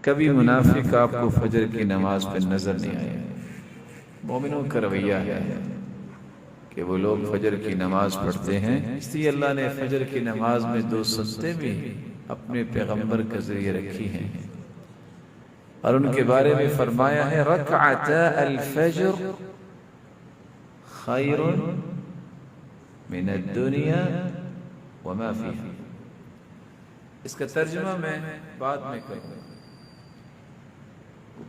کبھی منافق آپ کو فجر کی نماز پہ نظر نہیں آئے. مومنوں کا رویہ ہے کہ وہ لوگ فجر کی نماز پڑھتے ہیں، اس لیے اللہ نے فجر کی نماز میں 2 سنتیں بھی اپنے پیغمبر کے ذریعے رکھی ہیں، اور ان کے بارے میں فرمایا ہے رکعتا الفجر خیر من الدنیا وما فیہا. اس کا ترجمہ میں بعد میں کروں.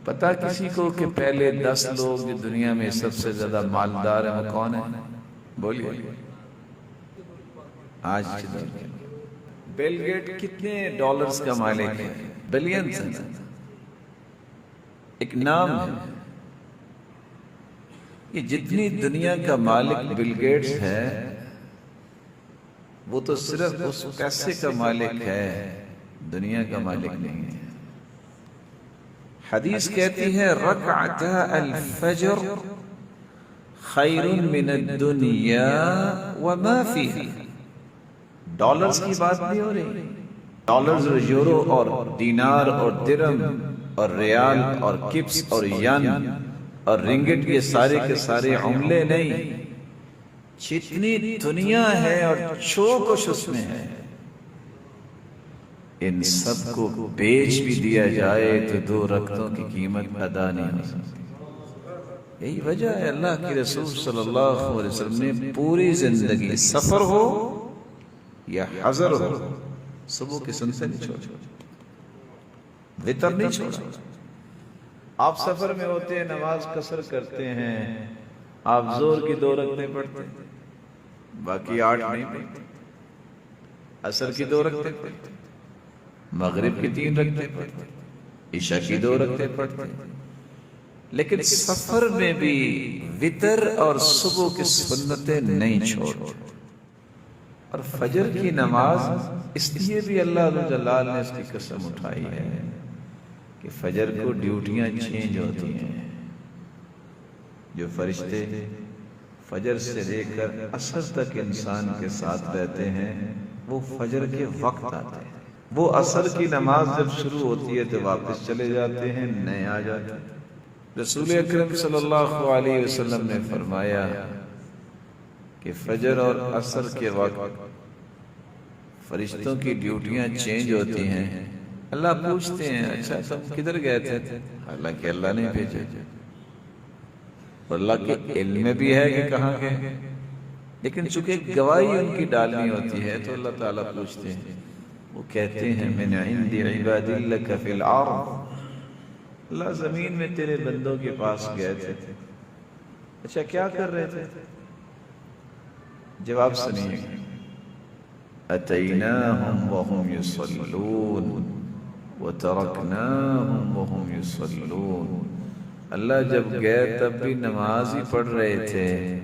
پتا کسی کو کہ پہلے 10 لوگ جو دنیا میں سب سے زیادہ مالدار ہیں وہ کون ہیں؟ بولیے. آج کے دور میں بل گیٹ کتنے ڈالرز کا مالک ہے؟ بلینز. ایک نام ہے. یہ جتنی دنیا کا مالک بل گیٹس ہے وہ تو صرف اس پیسے کا مالک ہے، دنیا کا مالک نہیں ہے. حدیث کہتی ہے رکعتا الفجر خیر من الدنیا وما فیہا. ڈالرز کی بات نہیں ہو رہی، ڈالرز اور یورو اور دینار اور درہم اور ریال اور کپس اور ین اور رنگٹ، یہ سارے کے سارے عملے نہیں. جتنی دنیا ہے اور جو کچھ اس میں ہے، ان سب کو بیچ بھی دیا جائے تو 2 رکعتوں کی قیمت ادا نہیں ہو سکتی. یہی وجہ ہے اللہ کے رسول صلی اللہ علیہ وسلم نے پوری زندگی سفر ہو یا حضر ہو صبح کی سنتے نہیں چھوڑا، وتر نہیں چھوڑا. آپ سفر میں ہوتے ہیں، نماز قصر کرتے ہیں، آپ زور کی 2 رکعتیں پڑھتے ہیں، باقی 8 نہیں پڑھتے. عصر کی 2 رکعتیں پڑھتے، مغرب کی 3 رکعتیں پڑھتے، عشاء کی 2 رکعتیں پڑھتے. لیکن سفر میں بھی وتر اور صبح کی سنتیں نہیں چھوڑتے. اور فجر کی نماز اس لیے بھی اللہ جلال نے اس کی قسم اٹھائی ہے کہ فجر کو ڈیوٹیاں چینج ہوتی ہیں. جو فرشتے فجر سے لے کر عصر تک انسان کے ساتھ رہتے ہیں وہ فجر کے وقت آتے ہیں. وہ عصر کی نماز جب شروع ہوتی ہے تو واپس چلے جاتے ہیں، نئے آ جاتے ہیں. رسول اکرم صلی اللہ علیہ وسلم نے فرمایا کہ فجر اور عصر کے وقت فرشتوں کی ڈیوٹیاں چینج ہوتی ہیں. اللہ پوچھتے ہیں اچھا تم کدھر گئے تھے؟ حالانکہ اللہ نے بھیجا، اور اللہ کے علم میں بھی ہے کہ کہاں گئے، لیکن چونکہ گواہی ان کی ڈالنی ہوتی ہے تو اللہ تعالیٰ پوچھتے ہیں. وہ کہتے ہیں من عند عباد لک فی الارض، اللہ زمین میں تیرے بندوں کے پاس گئے تھے. اچھا کیا کر رہے تھے؟ جواب سنیے. اتیناہم وہم یصلون وترکناہم وہم یصلون. اللہ جب گئے تب بھی نماز ہی پڑھ رہے تھے،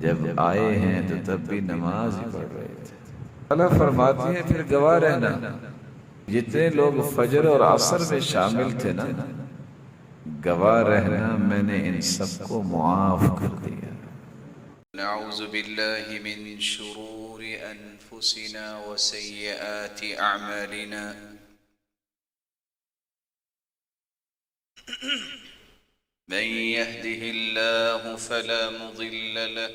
جب آئے ہیں تو تب بھی نماز ہی پڑھ رہے تھے. اللہ فرماتے ہیں پھر گواہ رہنا، جتنے لوگ فجر اور عصر میں شامل تھے نا، گواہ رہنا میں نے ان سب کو معاف کر دیا. نعوذ باللہ من شرور انفسنا وسیئات اعمالنا، من يهده الله فلا مضل له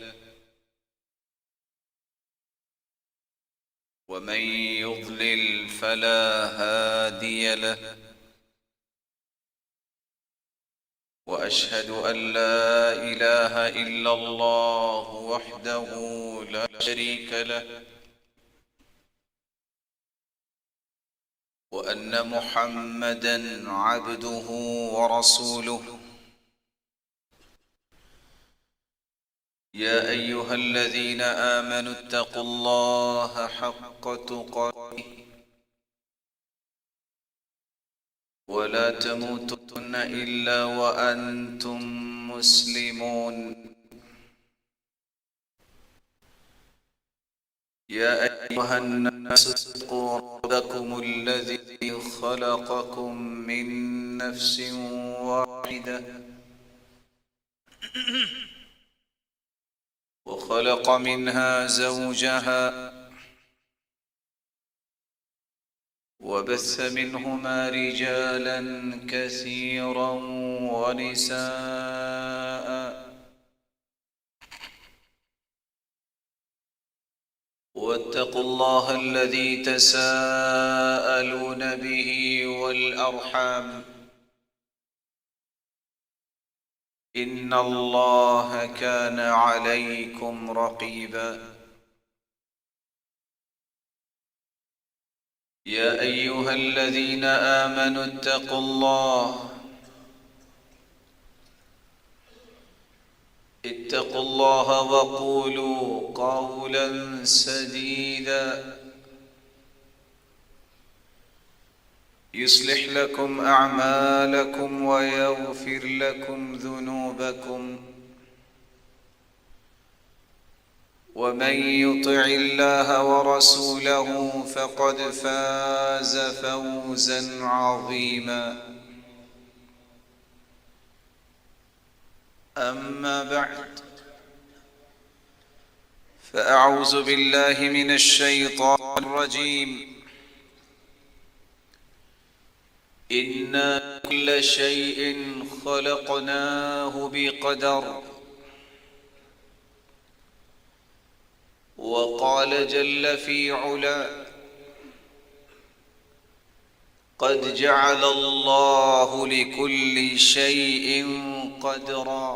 ومن يضلل فلا هادي له، وأشهد أن لا إله إلا الله وحده لا شريك له، وأن محمدًا عبده ورسوله. يا أيها الذين آمنوا اتقوا الله حق تقاته ولا تموتن إلا وأنتم مسلمون. يا أيها الناس اتقوا ربكم الذي خلقكم من نفس واحدة وخلق منها زوجها وبث منهما رجالا كثيرا ونساء واتقوا الله الذي تساءلون به والأرحام إن الله كان عليكم رقيبا يا أيها الذين آمنوا اتقوا الله وقولوا قولا سديدا يصلح لكم أعمالكم ويغفر لكم ذنوبكم ومن يطع الله ورسوله فقد فاز فوزا عظيما أما بعد فأعوذ بالله من الشيطان الرجيم إنا كل شيء خلقناه بقدر وقال جل في علا قد جعل الله لكل شيء قدرا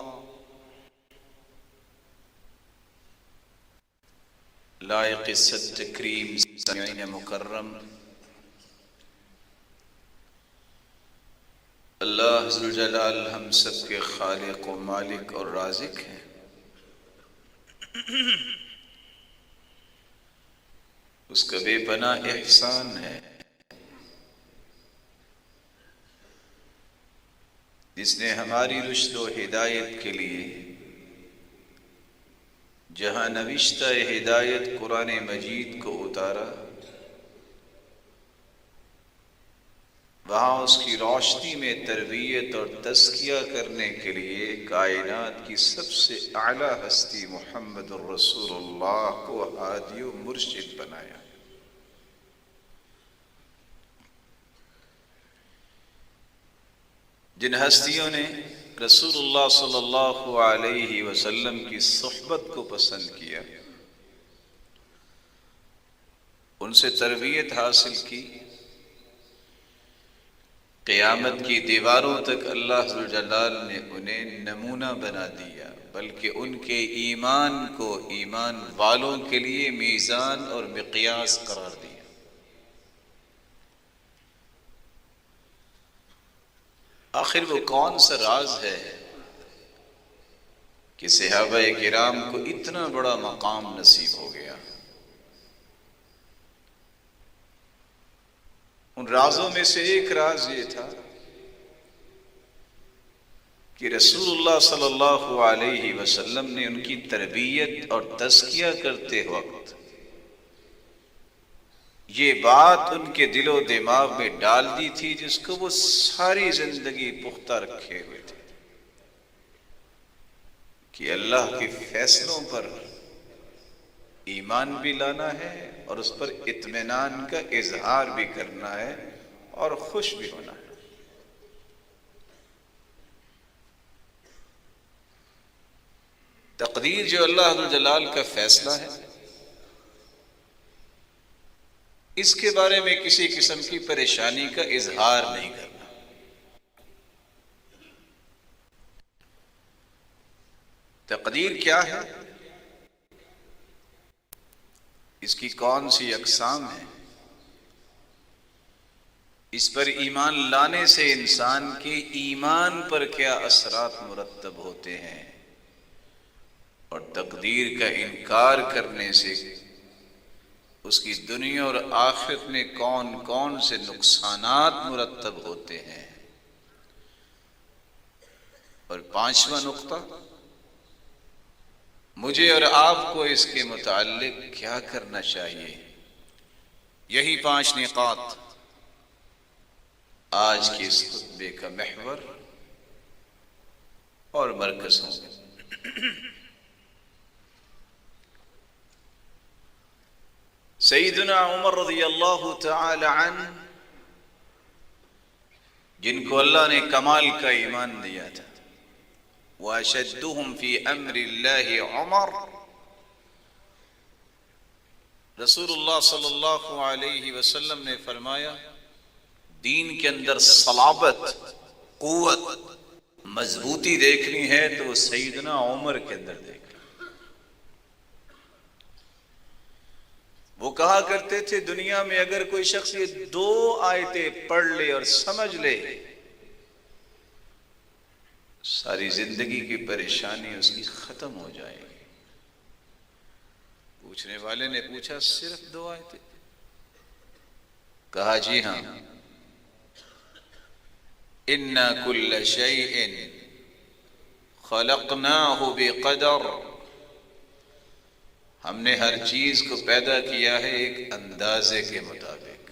لائق عزت تکریم سامعین مکرم، اللہ ذوالجلال ہم سب کے خالق و مالک اور رازق ہیں۔ اس کا بے پناہ احسان ہے جس نے ہماری رشد و ہدایت کے لیے جہاں نوشتہ ہدایت قرآن مجید کو اتارا، وہاں اس کی روشنی میں تربیت اور تزکیہ کرنے کے لیے کائنات کی سب سے اعلیٰ ہستی محمد الرسول اللہ کو ہادی و مرشد بنایا۔ جن ہستیوں نے رسول اللہ صلی اللہ علیہ وسلم کی صحبت کو پسند کیا، ان سے تربیت حاصل کی، قیامت کی دیواروں تک اللہ ذوالجلال نے انہیں نمونہ بنا دیا، بلکہ ان کے ایمان کو ایمان والوں کے لیے میزان اور مقیاس قرار دیا۔ آخر وہ کون سا راز ہے کہ صحابہ کرام کو اتنا بڑا مقام نصیب ہو گیا؟ ان رازوں میں سے ایک راز یہ تھا کہ رسول اللہ صلی اللہ علیہ وسلم نے ان کی تربیت اور تزکیہ کرتے وقت یہ بات ان کے دل و دماغ میں ڈال دی تھی جس کو وہ ساری زندگی پختہ رکھے ہوئے تھے کہ اللہ کے فیصلوں پر ایمان بھی لانا ہے اور اس پر اطمینان کا اظہار بھی کرنا ہے اور خوش بھی ہونا ہے۔ تقدیر جو اللہ ذوالجلال کا فیصلہ ہے، اس کے بارے میں کسی قسم کی پریشانی کا اظہار نہیں کرنا۔ تقدیر کیا ہے، اس کی کون سی اقسام ہیں، اس پر ایمان لانے سے انسان کے ایمان پر کیا اثرات مرتب ہوتے ہیں، اور تقدیر کا انکار کرنے سے اس کی دنیا اور آخرت میں کون کون سے نقصانات مرتب ہوتے ہیں۔ اور پانچواں نقطہ، مجھے اور آپ کو اس کے متعلق کیا کرنا چاہیے۔ یہی 5 نقاط آج کے اس خطبے کا محور اور مرکز ہوں گے۔ سیدنا عمر رضی اللہ تعالی عنہ جن کو اللہ نے کمال کا ایمان دیا تھا. وَأَشَدُّهُمْ فِي أَمْرِ اللَّهِ عُمَرَ. رسول اللہ صلی اللہ علیہ وسلم نے فرمایا دین کے اندر صلابت، قوت، مضبوطی دیکھنی ہے تو وہ سیدنا عمر کے اندر دیکھنی. وہ کہا کرتے تھے دنیا میں اگر کوئی شخص یہ 2 آیتیں پڑھ لے اور سمجھ لے ساری زندگی کی پریشانی اس کی ختم ہو جائے گی. پوچھنے والے نے پوچھا صرف 2 آیتیں؟ کہا جی ہاں. اِنَّا كُلَّ شَيْءٍ خَلَقْنَاهُ بِقَدَرٍ. ہم نے ہر چیز کو پیدا کیا ہے ایک اندازے کے مطابق.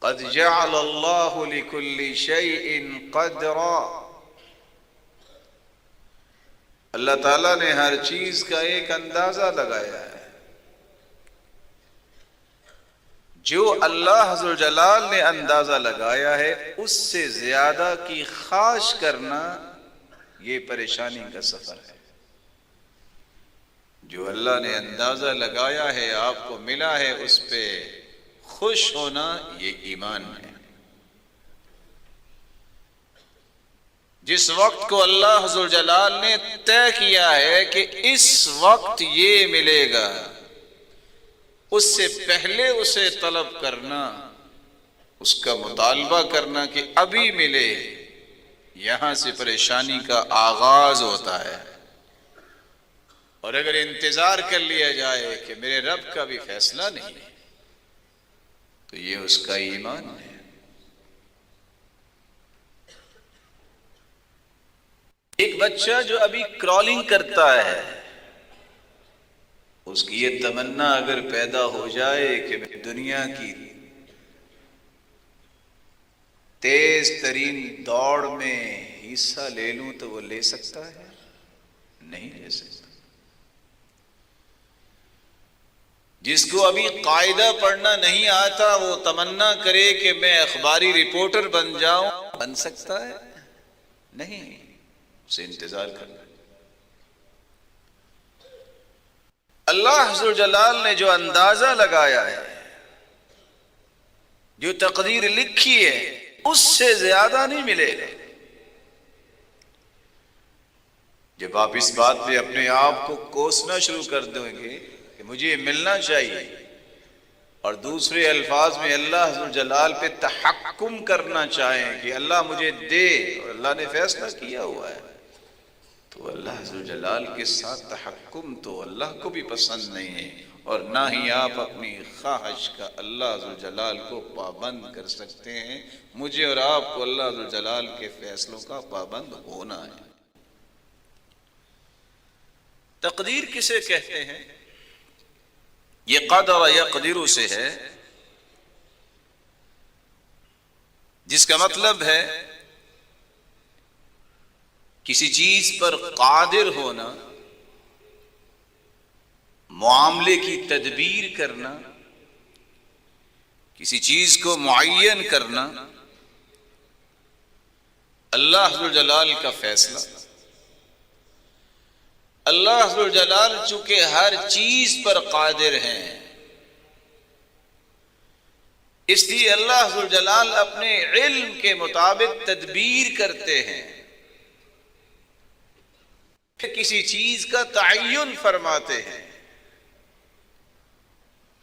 قَدْ جَعَلَ اللَّهُ لِكُلِّ شَيْءٍ قَدْرًا. اللہ تعالیٰ نے ہر چیز کا ایک اندازہ لگایا ہے. جو اللہ ذوالجلال نے اندازہ لگایا ہے اس سے زیادہ کی خواہش کرنا یہ پریشانی کا سفر ہے. جو اللہ نے اندازہ لگایا ہے آپ کو ملا ہے اس پہ خوش ہونا یہ ایمان ہے. جس وقت کو اللہ ذوالجلال نے طے کیا ہے کہ اس وقت یہ ملے گا اس سے پہلے اسے طلب کرنا، اس کا مطالبہ کرنا کہ ابھی ملے، یہاں سے پریشانی کا آغاز ہوتا ہے. اور اگر انتظار کر لیا جائے کہ میرے رب کا بھی فیصلہ نہیں تو یہ اس کا ایمان ہے. ایک بچہ جو ابھی کرالنگ کرتا ہے اس کی یہ تمنا اگر پیدا ہو جائے کہ میں دنیا کی تیز ترین دوڑ میں حصہ لے لوں تو وہ لے سکتا ہے؟ نہیں لے سکتا. جس کو ابھی قاعدہ پڑھنا نہیں آتا وہ تمنا کرے کہ میں اخباری رپورٹر بن جاؤں، بن سکتا ہے؟ نہیں. اسے انتظار کرنا. اللہ ذوالجلال نے جو اندازہ لگایا ہے، جو تقدیر لکھی ہے، اس سے زیادہ نہیں ملے گا. جب آپ اس بات پہ اپنے آپ کو کوسنا شروع کر دیں گے کہ مجھے ملنا چاہیے اور دوسرے الفاظ میں اللہ ذوالجلال پہ تحکم کرنا چاہیں کہ اللہ مجھے دے اور اللہ نے فیصلہ کیا ہوا ہے، تو اللہ ذوالجلال کے ساتھ تحکم تو اللہ کو بھی پسند نہیں ہے اور نہ ہی آپ اپنی خواہش کا اللہ ذوالجلال کو پابند کر سکتے ہیں. مجھے اور آپ کو اللہ ذوالجلال کے فیصلوں کا پابند ہونا ہے. تقدیر کسے کہتے ہیں؟ یہ قدر یقدر سے ہے، جس کا مطلب ہے کسی چیز پر قادر ہونا، معاملے کی تدبیر کرنا، کسی چیز کو معین کرنا. اللہ ذوالجلال کا فیصلہ. اللہ ذوالجلال چونکہ ہر چیز پر قادر ہیں اس لیے اللہ ذوالجلال اپنے علم کے مطابق تدبیر کرتے ہیں، پھر کسی چیز کا تعین فرماتے ہیں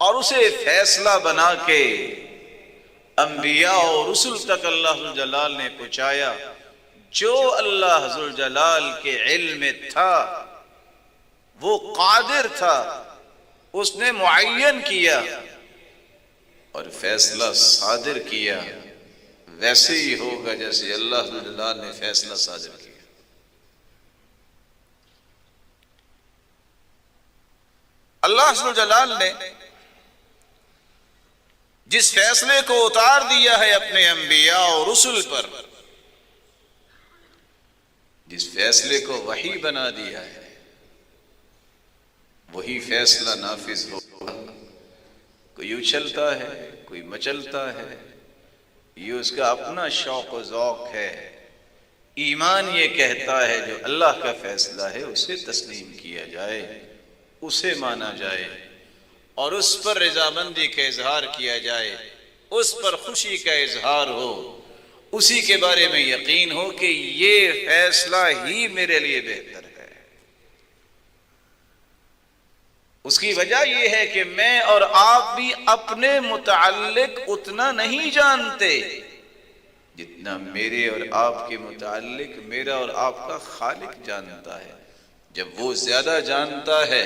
اور اسے فیصلہ بنا کے انبیاء اور رسل تک اللہ ذوالجلال نے پہنچایا. جو اللہ ذوالجلال کے علم میں تھا وہ قادر تھا، اس نے معین کیا اور فیصلہ صادر کیا. ویسے ہی ہوگا جیسے اللہ ذوالجلال نے فیصلہ صادر کیا. اللہ ذوالجلال نے جس فیصلے کو اتار دیا ہے اپنے انبیاء اور رسل پر، جس فیصلے کو وحی بنا دیا ہے، وہی فیصلہ نافذ ہوگا. کوئی اچھلتا ہے، کوئی مچلتا ہے، یہ اس کا اپنا شوق و ذوق ہے۔ ایمان یہ کہتا ہے جو اللہ کا فیصلہ ہے اسے تسلیم کیا جائے، اسے مانا جائے اور اس پر رضامندی کا اظہار کیا جائے، اس پر خوشی کا اظہار ہو، اسی کے بارے میں یقین ہو کہ یہ فیصلہ ہی میرے لیے بہتر ہے۔ اس کی وجہ یہ ہے کہ میں اور آپ بھی اپنے متعلق اتنا نہیں جانتے جتنا میرے اور آپ کے متعلق میرا اور آپ کا خالق جانتا ہے۔ جب وہ زیادہ جانتا ہے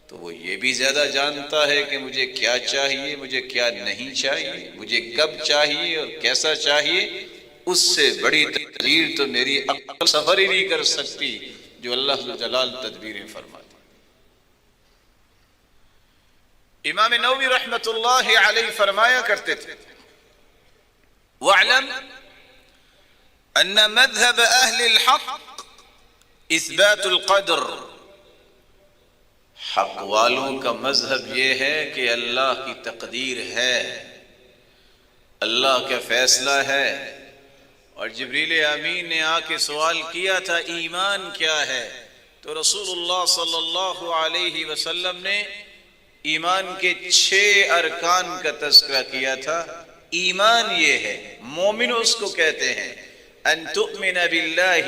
تو وہ یہ بھی زیادہ جانتا ہے کہ مجھے کیا چاہیے، مجھے کیا نہیں چاہیے، مجھے کب چاہیے اور کیسا چاہیے۔ اس سے بڑی تدبیر تو میری عقل سفر ہی نہیں کر سکتی جو اللہ ذو جلال تدبیریں فرماتا۔ امام نووی رحمۃ اللہ علیہ فرمایا کرتے تھے وَاعْلَمْ أَنَّ مَذْهَبَ أَهْلِ الْحَقِّ إِثْبَاتُ الْقَدْرِ، حق والوں کا مذہب یہ ہے کہ اللہ کی تقدیر ہے، اللہ کا فیصلہ ہے۔ اور جبریل امین نے آ کے سوال کیا تھا ایمان کیا ہے، تو رسول اللہ صلی اللہ علیہ وسلم نے ایمان کے 6 ارکان کا تذکرہ کیا تھا۔ ایمان یہ ہے، مومن اس کو کہتے ہیں، ان تؤمن باللہ،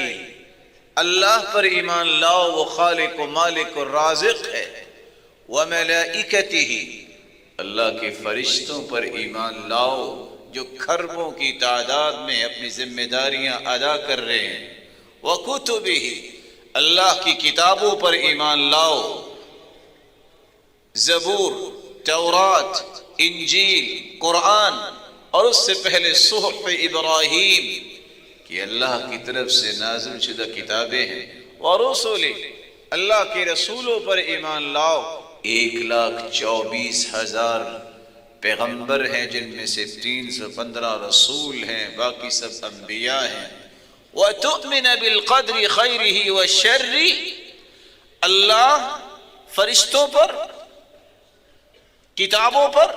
اللہ پر ایمان لاؤ، وہ خالق و مالک و رازق ہے، وملائکتہ، اللہ کے فرشتوں پر ایمان لاؤ جو کھربوں کی تعداد میں اپنی ذمہ داریاں ادا کر رہے ہیں، وکتبہ، اللہ کی کتابوں پر ایمان لاؤ، زبور، تورات، انجیل، قرآن، اور اس سے پہلے صحف ابراہیم کہ اللہ کی طرف سے نازل شدہ کتابیں ہیں، ورسول، اللہ کے رسولوں پر ایمان لاؤ۔ 1,24,000 پیغمبر ہیں جن میں سے 315 رسول ہیں، باقی سب انبیاء ہیں۔ وَتُؤْمِنَ بِالْقَدْرِ خَيْرِهِ وَالشَّرِّ، اللہ فرشتوں پر، کتابوں پر،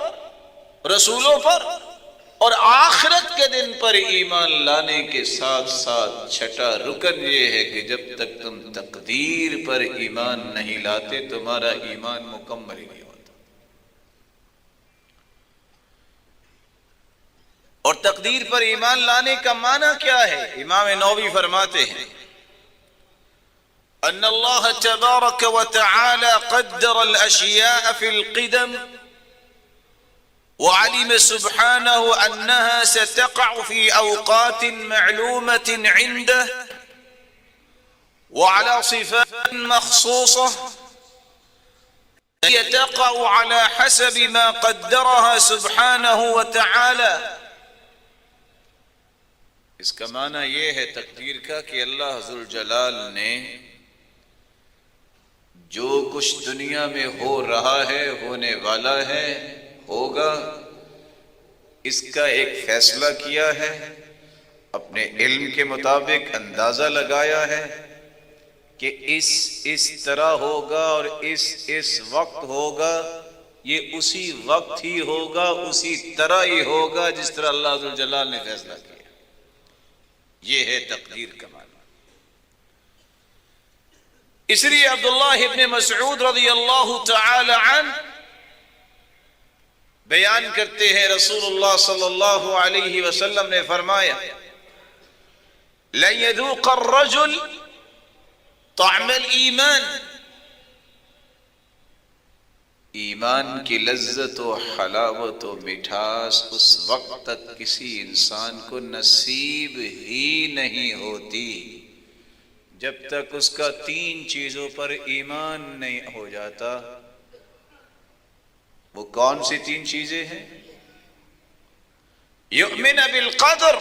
رسولوں پر اور آخرت کے دن پر ایمان لانے کے ساتھ ساتھ چھٹا رکن یہ ہے کہ جب تک تم تقدیر پر ایمان نہیں لاتے تمہارا ایمان مکمل ہی نہیں ہوتا۔ اور تقدیر پر ایمان لانے کا معنی کیا ہے؟ امام نووی فرماتے ہیں ان اللہ تبارک وتعالی قدر الاشیاء فی القدم وعلم سبحانه أنها ستقع في أوقات معلومة عنده وعلى صفات مخصوصة هي تقع على حسب ما قدرها سبحانه وتعالى۔ اس کا معنی یہ ہے تقدیر کا کہ اللہ ذوالجلال نے جو کچھ دنیا میں ہو رہا ہے، ہونے والا ہے، ہوگا، اس کا ایک فیصلہ کیا ہے، اپنے علم کے مطابق اندازہ لگایا ہے کہ اس طرح ہوگا اور اس وقت ہوگا، یہ اسی وقت ہی ہوگا، اسی طرح ہی ہوگا جس طرح اللہ ذوالجلال نے فیصلہ کیا۔ یہ ہے تقدیر کا معنی۔ اس لیے عبداللہ ابن مسعود رضی اللہ تعالی عنہ بیان کرتے ہیں رسول اللہ صلی اللہ علیہ وسلم نے فرمایا لن يذوق الرجل طعم الایمان، ایمان کی لذت و حلاوت و مٹھاس اس وقت تک کسی انسان کو نصیب ہی نہیں ہوتی جب تک اس کا 3 چیزوں پر ایمان نہیں ہو جاتا۔ وہ کون سی 3 چیزیں ہیں؟ یؤمن بالقدر،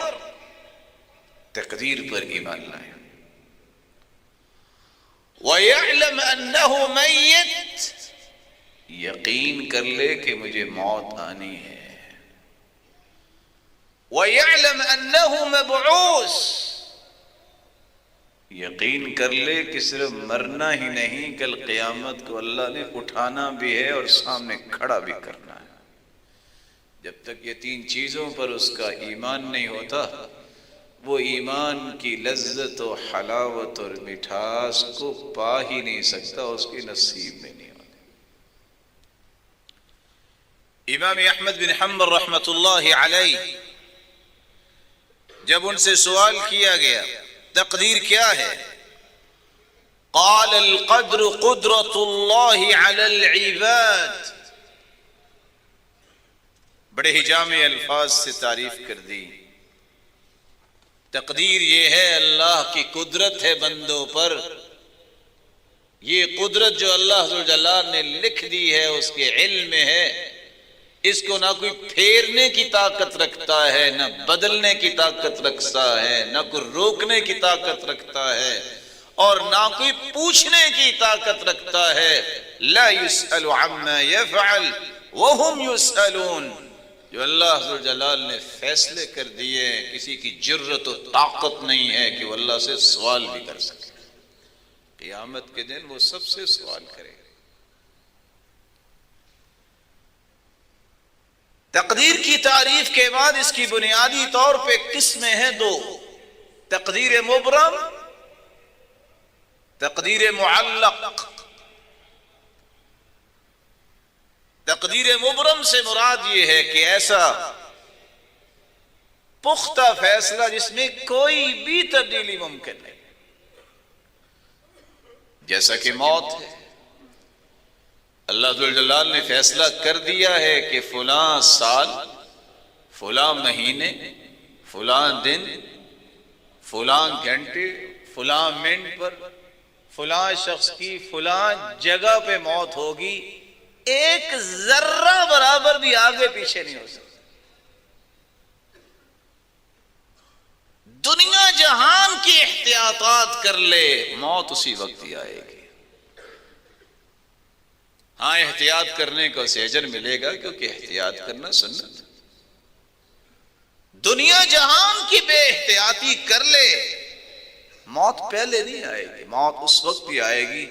تقدیر پر ایمان لائے، وَيَعْلَمْ أَنَّهُ مَيِّتٌ، یقین کر لے کہ مجھے موت آنی ہے، وَيَعْلَمْ أَنَّهُ مَبْعُوثٌ، یقین کر لے کہ صرف مرنا ہی نہیں، کل قیامت کو اللہ نے اٹھانا بھی ہے اور سامنے کھڑا بھی کرنا ہے۔ جب تک یہ تین چیزوں پر اس کا ایمان نہیں ہوتا وہ ایمان کی لذت و حلاوت اور مٹھاس کو پا ہی نہیں سکتا، اس کے نصیب میں نہیں ہوتا۔ امام احمد بن حنبل رحمۃ اللہ علیہ جب ان سے سوال کیا گیا تقدیر کیا ہے، قال القدر قدرۃ اللہ علی العباد، بڑے ہی جامع الفاظ سے تعریف کر دی۔ تقدیر یہ ہے اللہ کی قدرت ہے بندوں پر، یہ قدرت جو اللہ ذو الجلال نے لکھ دی ہے اس کے علم میں ہے، اس کو نہ کوئی پھیرنے کی طاقت رکھتا ہے، نہ بدلنے کی طاقت رکھتا ہے، نہ کوئی روکنے کی طاقت رکھتا ہے، اور نہ کوئی پوچھنے کی طاقت رکھتا ہے۔ لا يسأل عما يفعل وهم يسألون، جو اللہ ذو الجلال نے فیصلے کر دیے ہیں، کسی کی جرت و طاقت نہیں ہے کہ وہ اللہ سے سوال بھی کر سکے۔ قیامت کے دن وہ سب سے سوال کرے۔ تقدیر کی تعریف کے بعد اس کی بنیادی طور پہ قسمیں ہیں دو، تقدیر مبرم، تقدیر معلق۔ تقدیر مبرم سے مراد یہ ہے کہ ایسا پختہ فیصلہ جس میں کوئی بھی تبدیلی ممکن نہیں، جیسا کہ موت ہے۔ اللہ ذو الجلال نے فیصلہ کر دیا ہے کہ فلاں سال، فلاں مہینے، فلاں دن، فلاں گھنٹے، فلاں منٹ پر فلاں شخص کی فلاں جگہ پہ موت ہوگی، ایک ذرہ برابر بھی آگے پیچھے نہیں ہو سکتا۔ دنیا جہان کی احتیاطات کر لے، موت اسی وقت ہی آئے گی۔ ہاں احتیاط کرنے کو اسے اجر ملے گا کیونکہ احتیاط کرنا سنت۔ دنیا جہان کی بے احتیاطی کر لے، موت پہلے نہیں آئے گی، موت اس وقت بھی آئے گی،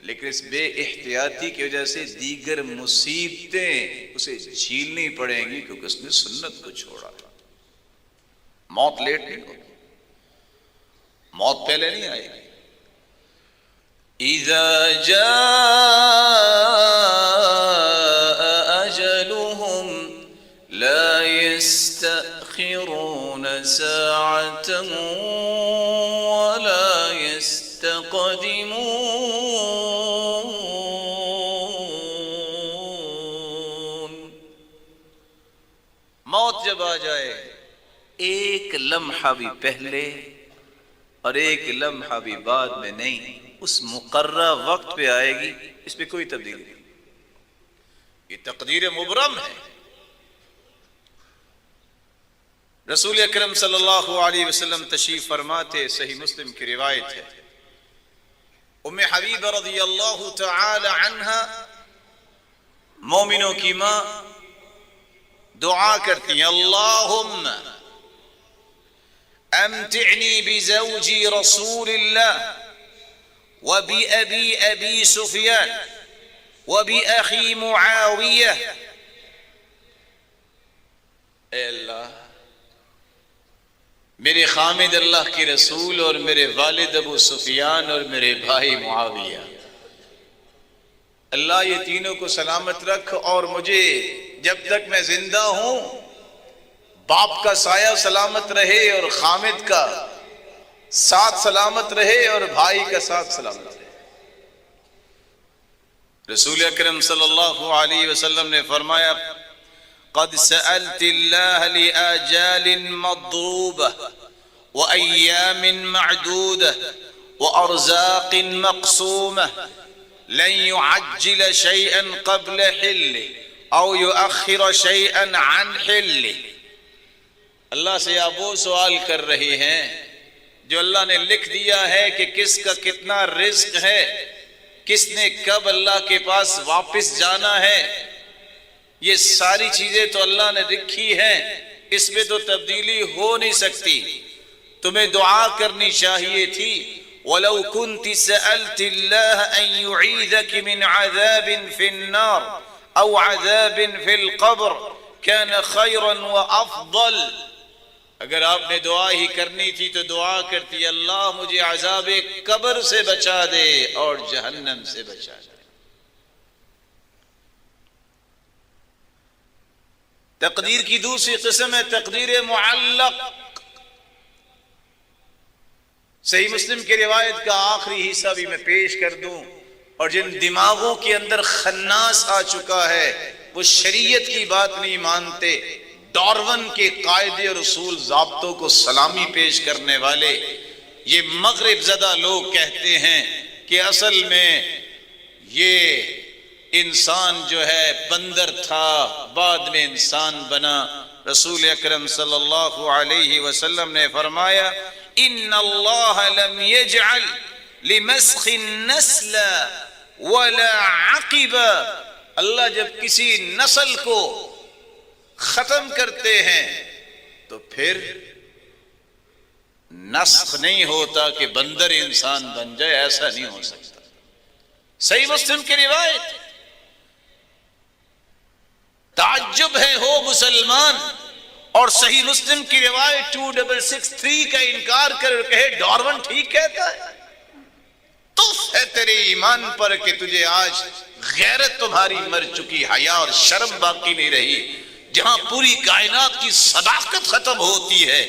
لیکن اس بے احتیاطی کی وجہ سے دیگر مصیبتیں اسے جھیلنی پڑیں گی کیونکہ اس نے سنت کو چھوڑا۔ موت لیٹ نہیں ہوگی، موت پہلے نہیں آئے گی۔ اذا جاء اجلهم لا يستأخرون ساعة ولا يستقدمون۔ موت جب آ جائے ایک لمحہ بھی پہلے اور ایک لمحہ بھی بعد میں نہیں، اس مقررہ وقت پہ آئے گی، اس پہ کوئی تبدیلی نہیں۔ یہ تقدیر مبرم ہے۔ رسول اکرم صلی اللہ علیہ وسلم تشریف فرماتے، صحیح مسلم کی روایت ہے، ام حبیبہ رضی اللہ تعالی عنہا مومنوں کی ماں دعا کرتی ہیں، اللہم امتعنی بزوجی رسول اللہ وبأبی ابی سفیان وبأخی معاویہ۔ اے اللہ، میرے خامد اللہ کے رسول اور میرے والد ابو سفیان اور میرے بھائی معاویہ، اللہ یہ تینوں کو سلامت رکھ، اور مجھے جب تک میں زندہ ہوں باپ کا سایہ سلامت رہے، اور خامد کا ساتھ سلامت رہے، اور بھائی کا ساتھ سلامت رہے۔ رسول اکرم صلی اللہ علیہ وسلم نے فرمایا، قد سألت اللہ لآجال مضروبہ وأیام معدودہ وأرزاق مقسومہ لن يعجل شيئا قبل حله او يؤخر شيئا عن حله۔ اللہ سے آپ وہ سوال کر رہے ہیں جو اللہ نے لکھ دیا ہے کہ کس کا کتنا رزق ہے، کس نے کب اللہ کے پاس واپس جانا ہے، یہ ساری چیزیں تو اللہ نے لکھی ہیں، اس میں تو تبدیلی ہو نہیں سکتی۔ تمہیں دعا کرنی چاہیے تھی، وَلَوْ كُنْتِ سَأَلْتِ اللَّهَ أَن يُعِيذَكِ مِنْ عَذَابٍ فِي النَّارِ أَوْ عَذَابٍ فِي الْقَبْرِ كان خيرا وأفضل. اگر آپ نے دعا ہی کرنی تھی تو دعا کرتی اللہ مجھے عذاب قبر سے بچا دے اور جہنم سے بچا دے. تقدیر کی دوسری قسم ہے تقدیر معلق. صحیح مسلم کی روایت کا آخری حصہ بھی میں پیش کر دوں. اور جن دماغوں کے اندر خناس آ چکا ہے وہ شریعت کی بات نہیں مانتے، ڈارون کے قاعدے اور اصول ضابطوں کو سلامی پیش کرنے والے یہ مغرب زدہ لوگ کہتے ہیں کہ اصل میں یہ انسان جو ہے بندر تھا، بعد میں انسان بنا. رسول اکرم صلی اللہ علیہ وسلم نے فرمایا ان اللہ لم يجعل لمسخ النسل ولا عقب. اللہ جب کسی نسل کو ختم کرتے ہیں تو پھر نسخ نہیں ہوتا کہ بندر انسان بن جائے، ایسا نہیں ہو سکتا. صحیح مسلم کی روایت. تعجب ہے ہو مسلمان اور صحیح مسلم کی روایت 2663 کا انکار کر کہے ڈارون ٹھیک کہتا ہے. تف ہے تیرے ایمان پر کہ تجھے آج غیرت تمہاری مر چکی، حیا اور شرم باقی نہیں رہی. جہاں پوری کائنات کی صداقت ختم ہوتی ہے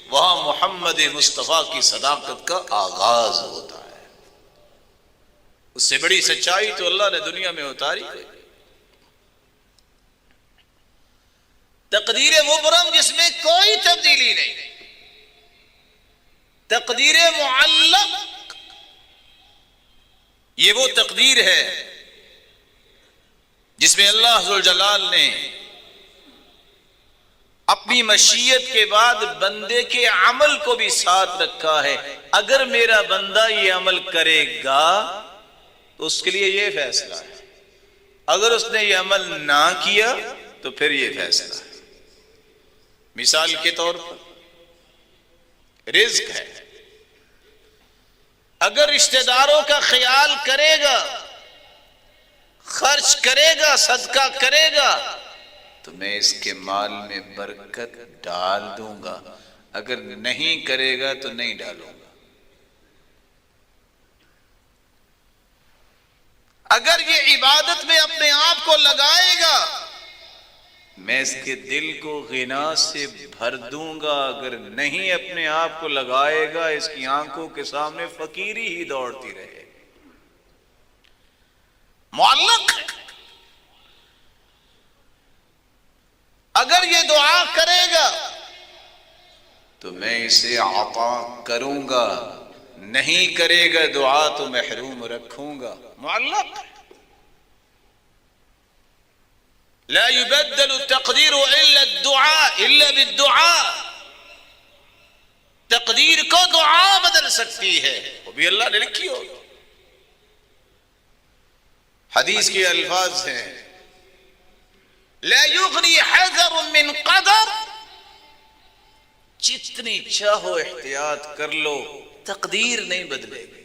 وہاں محمد مصطفیٰ کی صداقت کا آغاز ہوتا ہے. اس سے بڑی سچائی تو اللہ نے دنیا میں اتاری ہے. تقدیر مبرم جس میں کوئی تبدیلی نہیں. تقدیر معلق یہ وہ تقدیر ہے جس میں اللہ ذوالجلال نے اپنی مشیت کے بعد بندے کے عمل کو بھی ساتھ رکھا ہے. اگر میرا بندہ یہ عمل کرے گا تو اس کے لیے یہ فیصلہ ہے، اگر اس نے یہ عمل نہ کیا تو پھر یہ فیصلہ ہے. مثال کے طور پر رزق ہے. اگر رشتہ داروں کا خیال کرے گا، خرچ کرے گا، صدقہ کرے گا تو میں اس کے مال میں برکت ڈال دوں گا، اگر نہیں کرے گا تو نہیں ڈالوں گا. اگر یہ عبادت میں اپنے آپ کو لگائے گا میں اس کے دل کو غنا سے بھر دوں گا، اگر نہیں اپنے آپ کو لگائے گا اس کی آنکھوں کے سامنے فقیری ہی دوڑتی رہے. معلق. اگر یہ دعا کرے گا تو میں اسے عطا کروں گا، نہیں کرے گا دعا تو محروم رکھوں گا. معلق. لا يبدل التقدير الا الدعاء الا بالدعاء. تقدیر کو دعا بدل سکتی ہے، وہ بھی اللہ نے لکھی ہو. حدیث کے الفاظ ہیں لا يغني حذر من قدر. جتنی چاہو احتیاط کر لو تقدیر نہیں بدلے گی.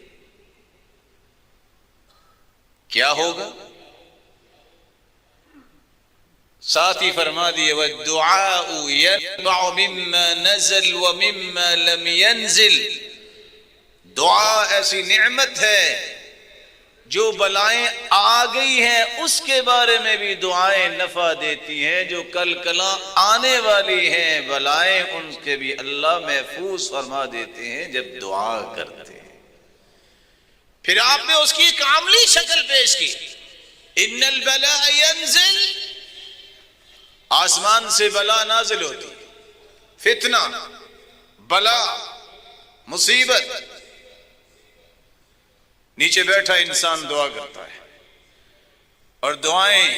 کیا ہوگا؟ ساتھ ہی فرما دیے وَالدُّعَاءُ يَتْبَعُ مِمَّا نَزَلْ وَمِمَّا لَمْ يَنزِلْ. دعا ایسی نعمت ہے جو بلائیں آ گئی ہیں اس کے بارے میں بھی دعائیں نفع دیتی ہیں، جو کل کلاں آنے والی ہیں بلائیں ان کے بھی اللہ محفوظ فرما دیتے ہیں جب دعا کرتے ہیں. پھر آپ نے اس کی ایک عملی شکل پیش کی. ان البلاء ينزل. آسمان سے بلا نازل ہوتی، فتنہ، بلا، مصیبت. نیچے بیٹھا انسان دعا کرتا ہے اور دعائیں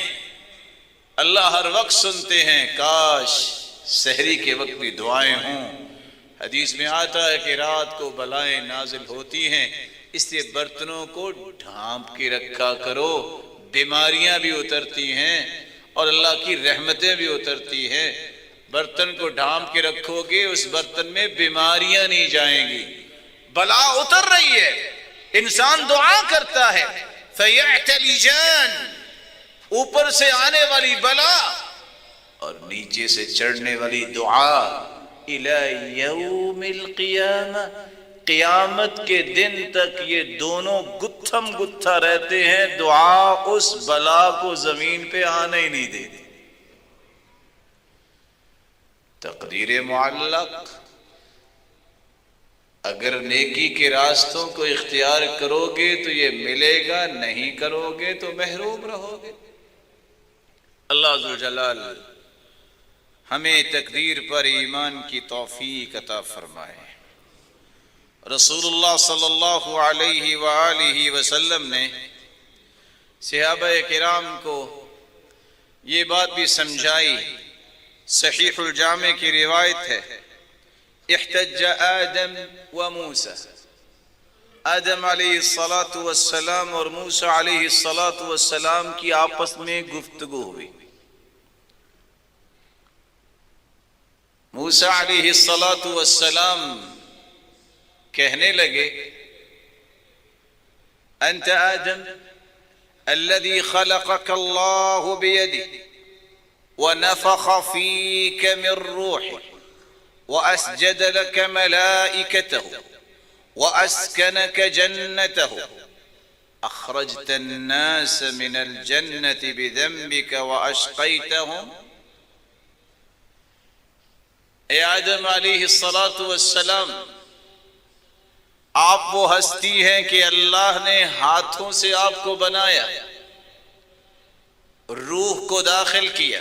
اللہ ہر وقت سنتے ہیں. کاش سحری کے وقت بھی دعائیں ہوں. حدیث میں آتا ہے کہ رات کو بلائیں نازل ہوتی ہیں، اس لیے برتنوں کو ڈھانپ کے رکھا کرو. بیماریاں بھی اترتی ہیں اور اللہ کی رحمتیں بھی اترتی ہیں. برتن کو ڈھانپ کے رکھو گے اس برتن میں بیماریاں نہیں جائیں گی. بلا اتر رہی ہے، انسان دعا کرتا ہے فَيَعْتَلِجَانِ. اوپر سے آنے والی بلا اور نیچے سے چڑھنے والی دعا الی یوم القیامہ، قیامت کے دن تک یہ دونوں گتھم گتھا رہتے ہیں، دعا اس بلا کو زمین پہ آنے ہی نہیں دیتی۔ تقدیر معلق، اگر نیکی کے راستوں کو اختیار کرو گے تو یہ ملے گا، نہیں کرو گے تو محروم رہو گے۔ اللہ ذوالجلال ہمیں تقدیر پر ایمان کی توفیق عطا فرمائے۔ رسول اللہ صلی اللہ علیہ وآلہ وسلم نے صحابہ کرام کو یہ بات بھی سمجھائی، صحیح الجامع کی روایت ہے، احتج آدم و موسیٰ، آدم علیہ السلام اور موسیٰ علیہ السلام کی آپس میں گفتگو ہوئی۔ موسیٰ علیہ السلام کہنے لگے، انت آدم الذي خلقك الله بيده ونفخ فيك من روحه وأسجد لك ملائكته وأسكنك جنته، أخرجت الناس من الجنة بذنبك وأشقيتهم۔ اے آدم علیہ السلام، آپ وہ ہستی ہیں کہ اللہ نے ہاتھوں سے آپ کو بنایا، روح کو داخل کیا،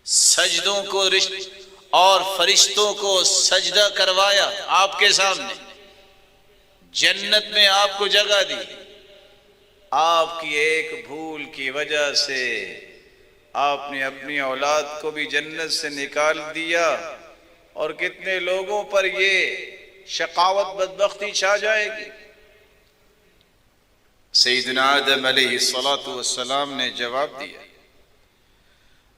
سجدوں کو اور فرشتوں کو سجدہ کروایا آپ کے سامنے، جنت میں آپ کو جگہ دی۔ آپ کی ایک بھول کی وجہ سے آپ نے اپنی اولاد کو بھی جنت سے نکال دیا، اور کتنے لوگوں پر یہ شقاوت بدبختی چھا جائے گی۔ سیدنا آدم علیہ السلام نے جواب دیا،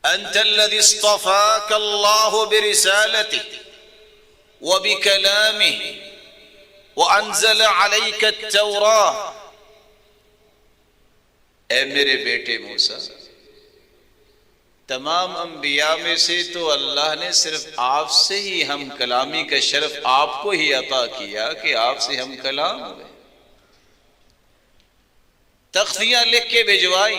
انت الذي اصطفاك الله برسالته وبكلامه وانزل عليك التوراة۔ اے میرے بیٹے موسیٰ، تمام انبیاء میں سے تو اللہ نے صرف آپ سے ہی ہم کلامی کا شرف آپ کو ہی عطا کیا کہ آپ سے ہم کلام ہوئے، تختیاں لکھ کے بھجوائی،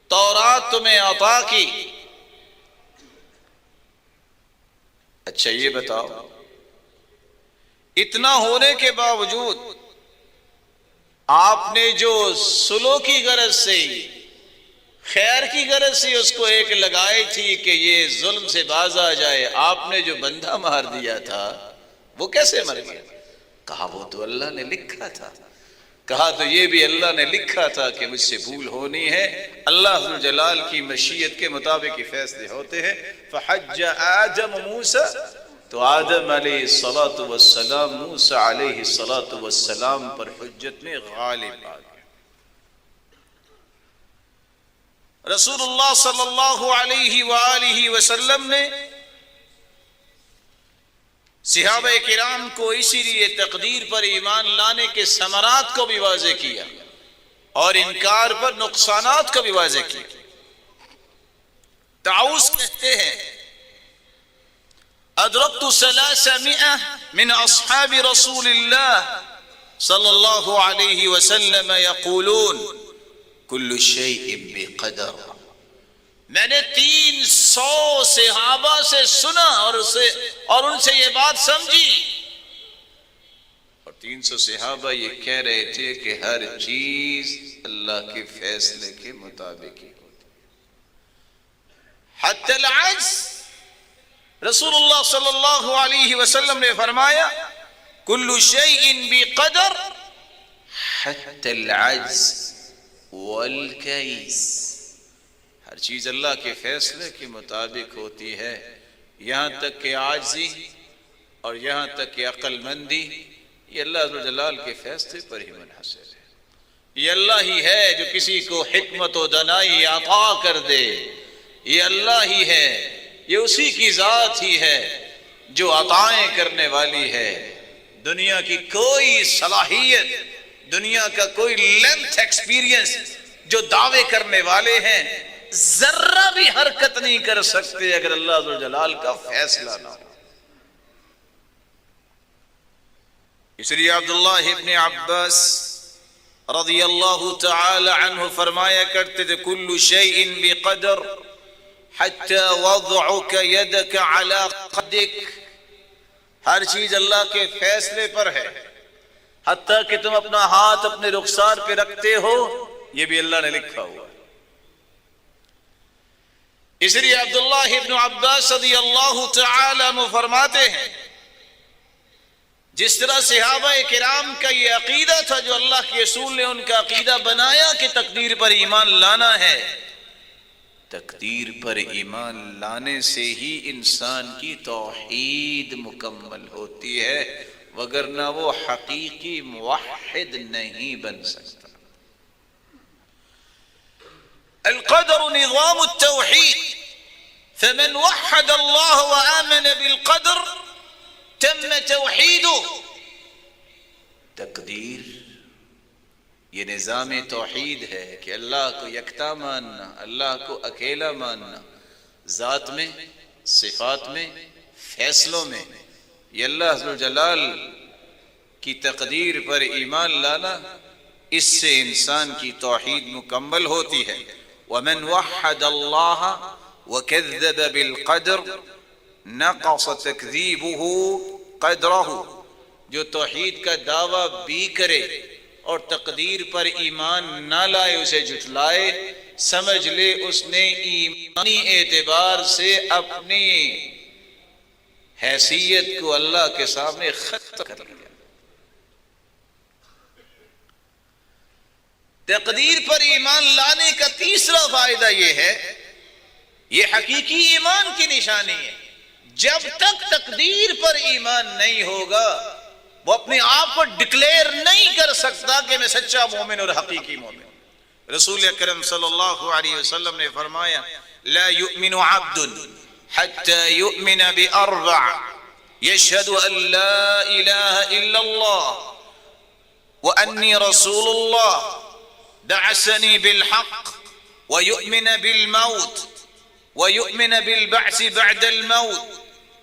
تورات تمہیں عطا کی۔ اچھا یہ بتاؤ، اتنا ہونے کے باوجود آپ نے جو صلح کی غرض سے، خیر کی غرض سے اس کو ایک لگائی تھی کہ یہ ظلم سے باز آ جائے، آپ نے جو بندہ مار دیا تھا وہ کیسے مر گیا؟ کہا وہ تو اللہ نے لکھا تھا، کہا تو یہ بھی اللہ نے لکھا تھا کہ مجھ سے بھول ہونی ہے، اللہ ذوالجلال کی مشیت کے مطابق ہی فیصلے ہوتے ہیں۔ فحج آدم موسیٰ، تو آدم علیہ السلام موسیٰ علیہ السلام پر حجت میں غالب آ گئے۔ رسول اللہ صلی اللہ علیہ وآلہ وسلم نے صحابہ کرام کو اسی لیے تقدیر پر ایمان لانے کے ثمرات کو بھی واضح کیا اور انکار پر نقصانات کو بھی واضح کیا۔ طاؤس کہتے ہیں، ادرکت 300 من اصحاب رسول اللہ صلی اللہ علیہ وسلم یقولون کل شیء بقدر۔ میں نے 300 صحابہ سے سنا اور ان سے یہ بات سمجھی، اور 300 صحابہ یہ کہہ رہے تھے کہ ہر چیز اللہ کے فیصلے کے مطابق ہی ہوتی۔ حتی العجز، رسول اللہ صلی اللہ علیہ وسلم نے فرمایا کل شیء بقدر حتی العجز والکیس، ہر چیز اللہ کے فیصلے کے مطابق ہوتی ہے، یہاں تک کہ عاجزی اور یہاں تک کہ عقل مندی، یہ اللہ ذوالجلال کے فیصلے پر ہی منحصر ہے۔ یہ اللہ ہی ہے جو کسی کو حکمت و دانائی عطا کر دے، یہ اللہ ہی ہے، یہ اسی کی ذات ہی ہے جو عطائیں کرنے والی ہے۔ دنیا کی کوئی صلاحیت، دنیا کا کوئی لینتھ ایکسپیرینس جو دعوے کرنے والے ہیں ذرہ بھی حرکت نہیں کر سکتے اگر اللہ ذو الجلال کا فیصلہ نہ ہو۔ اس لیے عبداللہ ابن عباس رضی اللہ تعالی عنہ فرمایا کرتے تھے کل شیء بقدر حتی وضعک یدک علی قدک، ہر چیز اللہ کے فیصلے پر ہے، حتیٰ کہ تم اپنا ہاتھ اپنے رخسار پہ رکھتے ہو یہ بھی اللہ نے لکھا ہوا ہے۔ اس لیے عبداللہ ابن عباس رضی اللہ تعالی عنہ فرماتے ہیں جس طرح صحابہ کرام کا یہ عقیدہ تھا جو اللہ کے رسول نے ان کا عقیدہ بنایا کہ تقدیر پر ایمان لانا ہے، تقدیر پر ایمان لانے سے ہی انسان کی توحید مکمل ہوتی ہے، وگرنہ وہ حقیقی موحد نہیں بن سکتا۔ القدر نظام التوحید، فمن وحد اللہ وآمن بالقدر تم توحیدو۔ تقدیر یہ نظام توحید ہے کہ اللہ کو یکتا ماننا، اللہ کو اکیلا ماننا، ذات میں، صفات میں، فیصلوں میں، یہ اللہ ذو الجلال کی تقدیر پر ایمان لانا، اس سے انسان کی توحید مکمل ہوتی ہے۔ ومن وحد اللہ وکذب بالقدر نقص تکذیبہ قدرہ، جو توحید کا دعویٰ بھی کرے اور تقدیر پر ایمان نہ لائے، اسے جھٹلائے، سمجھ لے اس نے ایمانی اعتبار سے اپنی حیثیت کو اللہ کے سامنے ختم کر لیا۔ تقدیر پر ایمان لانے کا تیسرا فائدہ یہ ہے، یہ حقیقی ایمان کی نشانی ہے۔ جب تک تقدیر پر ایمان نہیں ہوگا وہ اپنے آپ کو ڈکلیئر نہیں کر سکتا کہ میں سچا مومن اور حقیقی مومن۔ رسول اکرم صلی اللہ علیہ وسلم نے فرمایا لا يؤمن عبد حتى يؤمن بأربع يشهد أن لا إله إلا الله وأني رسول الله بعثني بالحق ويؤمن بالموت ويؤمن بالبعث بعد الموت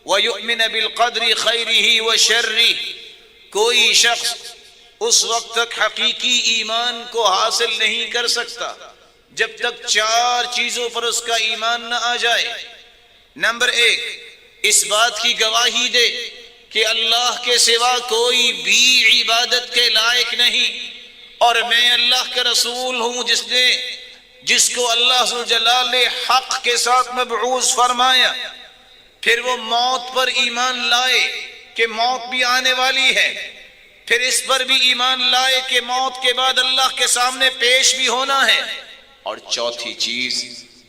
ويؤمن بالقدر خيره وشره۔ کوئی شخص اس وقت تک حقیقی ایمان کو حاصل نہیں کر سکتا جب تک چار چیزوں پر اس کا ایمان نہ آ جائے۔ نمبر ایک، اس بات کی گواہی دے کہ اللہ کے سوا کوئی بھی عبادت کے لائق نہیں اور میں اللہ کا رسول ہوں جس کو اللہ ذو الجلال نے حق کے ساتھ مبعوث فرمایا۔ پھر وہ موت پر ایمان لائے کہ موت بھی آنے والی ہے، پھر اس پر بھی ایمان لائے کہ موت کے بعد اللہ کے سامنے پیش بھی ہونا ہے، اور چوتھی چیز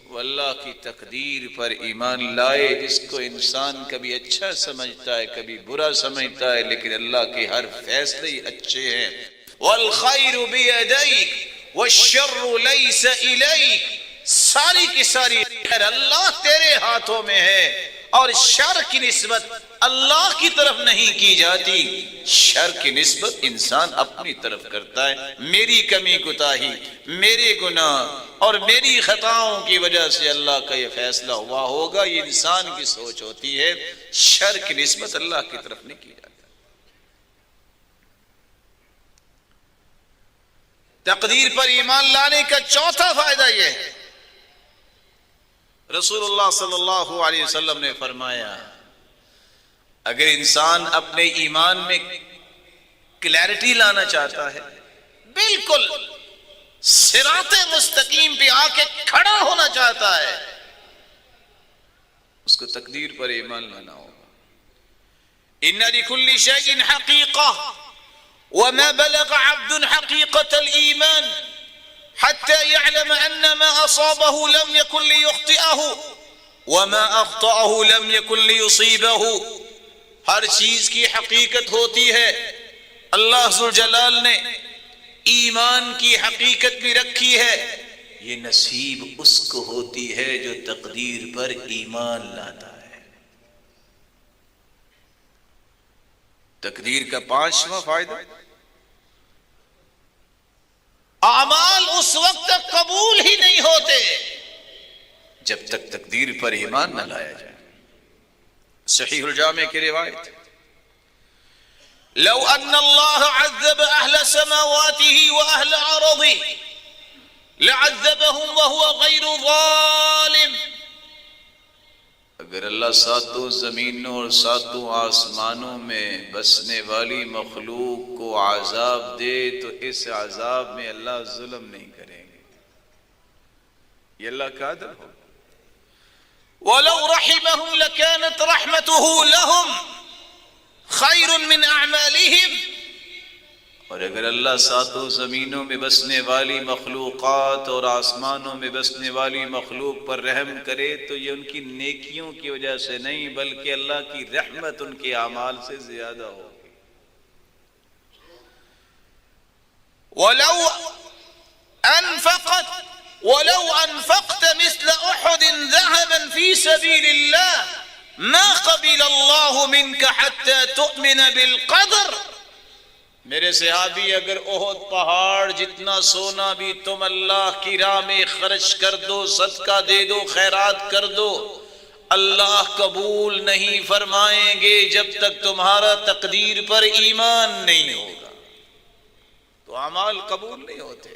وہ اللہ کی تقدیر پر ایمان لائے جس کو انسان کبھی اچھا سمجھتا ہے کبھی برا سمجھتا ہے، لیکن اللہ کے ہر فیصلے ہی اچھے ہیں۔ وَالْخَيْرُ بِيَدَيْكَ وَالشَّرُّ لَيْسَ إِلَيْكَ، ساری کی ساری خیر اللہ تیرے ہاتھوں میں ہے، اور شر کی نسبت اللہ کی طرف نہیں کی جاتی، شر کی نسبت انسان اپنی طرف کرتا ہے۔ میری کمی کوتاہی، میرے گناہ اور میری خطاؤں کی وجہ سے اللہ کا یہ فیصلہ ہوا ہوگا، یہ انسان کی سوچ ہوتی ہے، شر کی نسبت اللہ کی طرف نہیں کی جاتی۔ تقدیر پر ایمان لانے کا چوتھا فائدہ یہ ہے، رسول اللہ صلی اللہ علیہ وسلم نے فرمایا اگر انسان اپنے ایمان میں کلیئرٹی لانا چاہتا ہے، بالکل صراط مستقیم پہ آ کے کھڑا ہونا چاہتا ہے، اس کو تقدیر پر ایمان لانا ہوگا۔ ان لکل شیء حقیقہ وما بلغ عبد حقیقت الایمان حتى يعلم أن ما أصابه لم يكن ليخطئه وما أخطأه لم يكن ليصيبه۔ ہر چیز کی حقیقت ہوتی ہے، اللہ ذو الجلال نے ایمان کی حقیقت بھی رکھی ہے، یہ نصیب اس کو ہوتی ہے جو تقدیر پر ایمان لاتا ہے۔ تقدیر کا پانچواں فائدہ، اعمال اس وقت تک قبول ہی نہیں ہوتے جب تک تقدیر پر ایمان نہ لایا جائے. صحیح الجامع کی روایت، لو ان اللہ عذب اہل سماواته واہل ارضه لعذبهم وهو غیر ظالم. اگر اللہ ساتوں زمینوں اور ساتوں آسمانوں میں بسنے والی مخلوق کو عذاب دے تو اس عذاب میں اللہ ظلم نہیں کریں گے. یہ اللہ کا عدل ہوگا. وَلَوْ رَحِمَهُمْ لَكَانَتْ رَحْمَتُهُ لَهُمْ خَيْرٌ مِّنْ أَعْمَالِهِمْ. اور اگر اللہ ساتوں زمینوں میں بسنے والی مخلوقات اور آسمانوں میں بسنے والی مخلوق پر رحم کرے تو یہ ان کی نیکیوں کی وجہ سے نہیں بلکہ اللہ کی رحمت ان کے اعمال سے زیادہ ہوگی. وَلَوْ أَنفَقْتَ مِثْلَ أُحُدٍ ذَهَبًا فِي سَبِيلِ اللَّهِ مَا قَبِلَ اللَّهُ مِنْكَ حَتَّى تُؤْمِنَ بِالْقَدْرِ. میرے صحابی، اگر احد پہاڑ جتنا سونا بھی تم اللہ کی راہ میں خرچ کر دو، صدقہ دے دو، خیرات کر دو، اللہ قبول نہیں فرمائیں گے جب تک تمہارا تقدیر پر ایمان نہیں ہوگا. تو اعمال قبول نہیں ہوتے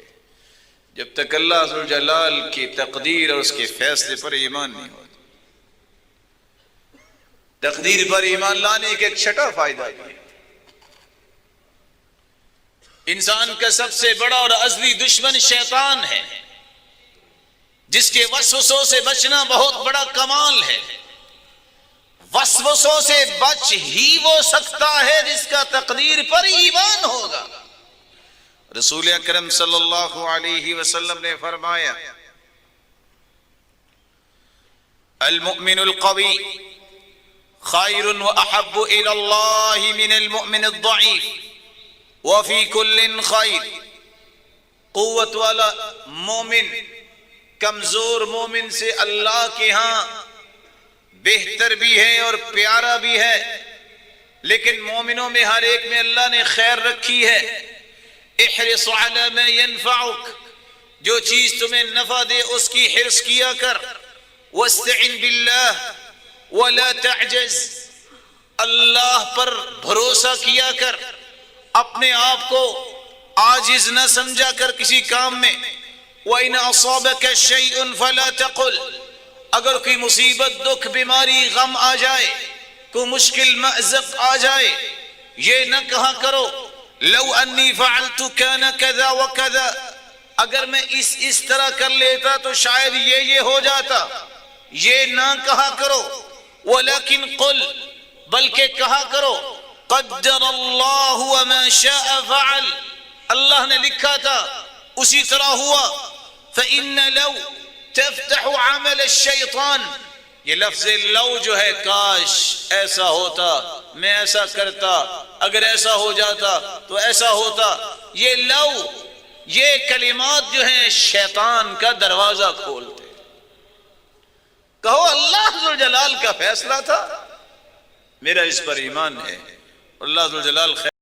جب تک اللہ ذوالجلال کی تقدیر اور اس کے فیصلے پر ایمان نہیں ہوتا. تقدیر پر ایمان لانے کا ایک چھٹا فائدہ یہ ہے، انسان کا سب سے بڑا اور ازلی دشمن شیطان ہے، جس کے وسوسوں سے بچنا بہت بڑا کمال ہے. وسوسوں سے بچ ہی وہ سکتا ہے جس کا تقدیر پر ایمان ہوگا. رسول اکرم صلی اللہ علیہ وسلم نے فرمایا، المؤمن القوی خیر واحب الی اللہ من المؤمن الضعیف وفی کل خیر. قوت والا مومن کمزور مومن سے اللہ کے ہاں بہتر بھی ہے اور پیارا بھی ہے، لیکن مومنوں میں ہر ایک میں اللہ نے خیر رکھی ہے. احرص علی ما ینفعک، جو چیز تمہیں نفع دے اس کی حرص کیا کر. واستعن باللہ ولا تعجز، اللہ پر بھروسہ کیا کر، اپنے آپ کو عاجز نہ سمجھا کر کسی کام میں. وَإِنْ أَصَابَكَ شَيْءٌ فَلَا تَقُلْ، اگر کوئی مصیبت، دکھ، بیماری، غم آ جائے، کوئی مشکل مأزق آ جائے، یہ نہ کہا کرو لو انی فعلت کان کذا وکذا، اگر میں اس طرح کر لیتا تو شاید یہ ہو جاتا. یہ نہ کہا کرو. ولیکن قل، بلکہ کہا کرو قدر اللہ وما شاء فعل، اللہ نے لکھا تھا اسی طرح ہوا. فإن لو تفتح عمل الشیطان، یہ لفظ لو جو ہے، کاش ایسا ہوتا، میں ایسا کرتا، اگر ایسا ہو جاتا تو ایسا ہوتا. یہ لو، یہ کلمات جو ہیں شیطان کا دروازہ کھولتے. کہو اللہ ذوالجلال کا فیصلہ تھا، میرا اس پر ایمان ہے، اللہ ذوالجلال خیر